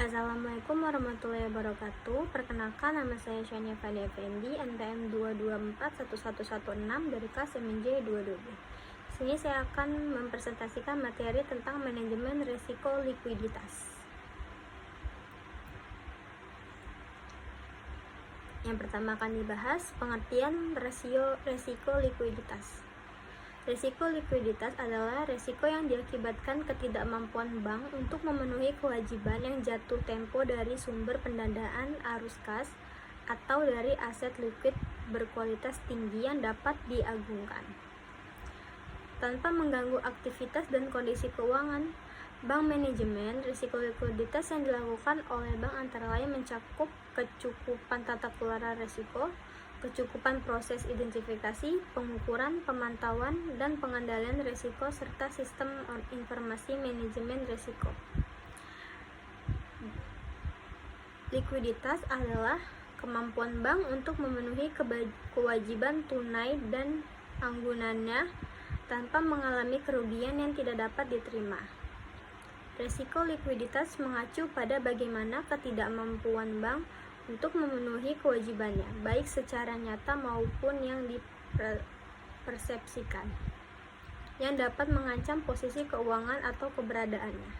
Assalamualaikum warahmatullahi wabarakatuh. Perkenalkan, nama saya Shania Fadi Effendi, NPM 2241116 dari kelas MNJ 22B. Di sini saya akan mempresentasikan materi tentang manajemen risiko likuiditas. Yang pertama akan dibahas pengertian risiko likuiditas. Risiko likuiditas adalah risiko yang diakibatkan ketidakmampuan bank untuk memenuhi kewajiban yang jatuh tempo dari sumber pendanaan arus kas atau dari aset likuid berkualitas tinggi yang dapat diagungkan. Tanpa mengganggu aktivitas dan kondisi keuangan, bank manajemen risiko likuiditas yang dilakukan oleh bank antara lain mencakup kecukupan tata kelola risiko, kecukupan proses identifikasi, pengukuran, pemantauan, dan pengendalian risiko, serta sistem informasi manajemen risiko. Likuiditas adalah kemampuan bank untuk memenuhi kewajiban tunai dan anggunannya tanpa mengalami kerugian yang tidak dapat diterima. Risiko likuiditas mengacu pada bagaimana ketidakmampuan bank untuk memenuhi kewajibannya, baik secara nyata maupun yang dipersepsikan, yang dapat mengancam posisi keuangan atau keberadaannya.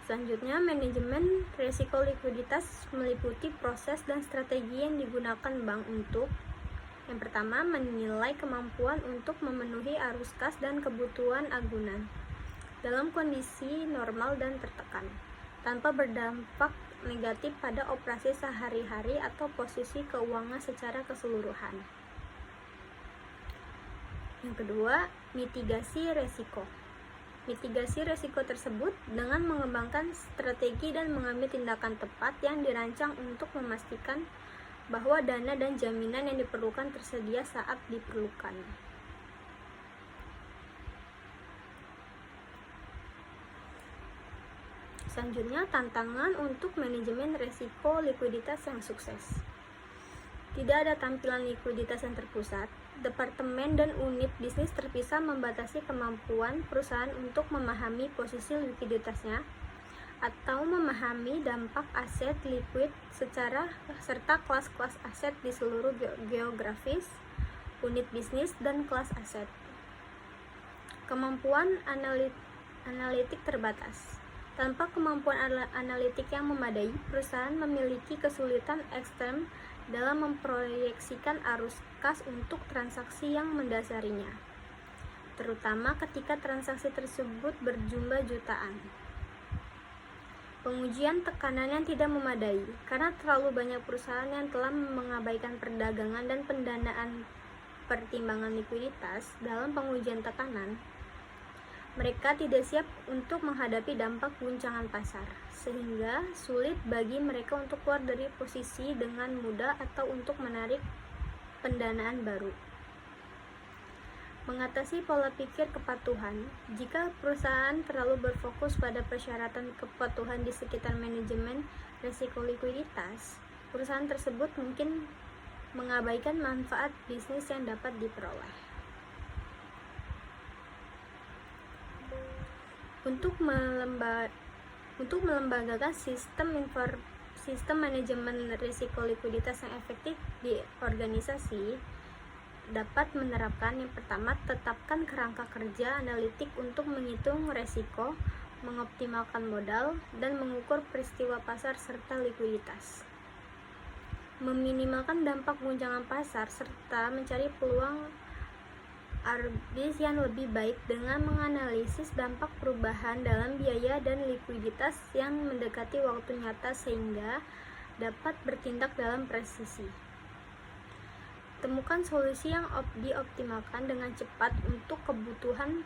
Selanjutnya, manajemen risiko likuiditas meliputi proses dan strategi yang digunakan bank untuk: yang pertama, menilai kemampuan untuk memenuhi arus kas dan kebutuhan agunan dalam kondisi normal dan tertekan, tanpa berdampak negatif pada operasi sehari-hari atau posisi keuangan secara keseluruhan. Yang kedua, mitigasi risiko. Mitigasi risiko tersebut dengan mengembangkan strategi dan mengambil tindakan tepat yang dirancang untuk memastikan bahwa dana dan jaminan yang diperlukan tersedia saat diperlukan. Selanjutnya, tantangan untuk manajemen risiko likuiditas yang sukses. Tidak ada tampilan likuiditas yang terpusat. Departemen dan unit bisnis terpisah membatasi kemampuan perusahaan untuk memahami posisi likuiditasnya atau memahami dampak aset likuid serta kelas-kelas aset di seluruh geografis, unit bisnis, dan kelas aset. Kemampuan analitik terbatas. Tanpa kemampuan analitik yang memadai, perusahaan memiliki kesulitan ekstrem dalam memproyeksikan arus kas untuk transaksi yang mendasarinya, terutama ketika transaksi tersebut berjumlah jutaan. Pengujian tekanan yang tidak memadai, karena terlalu banyak perusahaan yang telah mengabaikan perdagangan dan pendanaan pertimbangan likuiditas dalam pengujian tekanan. Mereka tidak siap untuk menghadapi dampak guncangan pasar, sehingga sulit bagi mereka untuk keluar dari posisi dengan mudah atau untuk menarik pendanaan baru. Mengatasi pola pikir kepatuhan. Jika perusahaan terlalu berfokus pada persyaratan kepatuhan di sekitar manajemen risiko likuiditas, perusahaan tersebut mungkin mengabaikan manfaat bisnis yang dapat diperoleh. Untuk melembagakan sistem manajemen risiko likuiditas yang efektif di organisasi, dapat menerapkan: yang pertama, tetapkan kerangka kerja analitik untuk menghitung risiko, mengoptimalkan modal, dan mengukur peristiwa pasar serta likuiditas. Meminimalkan dampak guncangan pasar serta mencari peluang arbis yang lebih baik dengan menganalisis dampak perubahan dalam biaya dan likuiditas yang mendekati waktu nyata sehingga dapat bertindak dalam presisi. Temukan solusi yang dioptimalkan dengan cepat untuk kebutuhan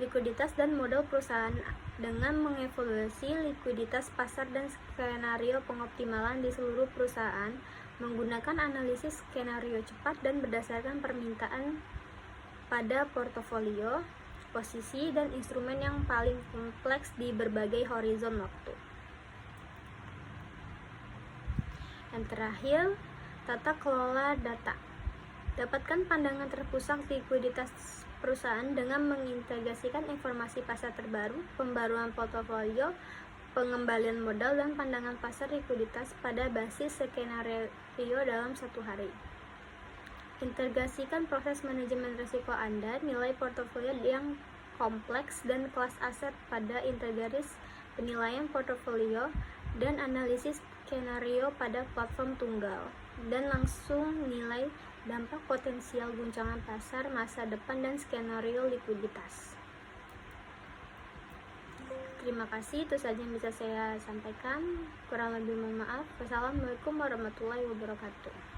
likuiditas dan modal perusahaan dengan mengevaluasi likuiditas pasar dan skenario pengoptimalan di seluruh perusahaan menggunakan analisis skenario cepat dan berdasarkan permintaan pada portofolio, posisi, dan instrumen yang paling kompleks di berbagai horizon waktu. Yang terakhir, tata kelola data. Dapatkan pandangan terpusat likuiditas perusahaan dengan mengintegrasikan informasi pasar terbaru, pembaruan portofolio, pengembalian modal, dan pandangan pasar likuiditas pada basis skenario dalam satu hari. Integrasikan proses manajemen risiko Anda, nilai portofolio yang kompleks dan kelas aset pada integraris penilaian portofolio, dan analisis skenario pada platform tunggal, dan langsung nilai dampak potensial guncangan pasar masa depan dan skenario likuiditas. Terima kasih, itu saja yang bisa saya sampaikan. Kurang lebih mohon maaf. Wassalamualaikum warahmatullahi wabarakatuh.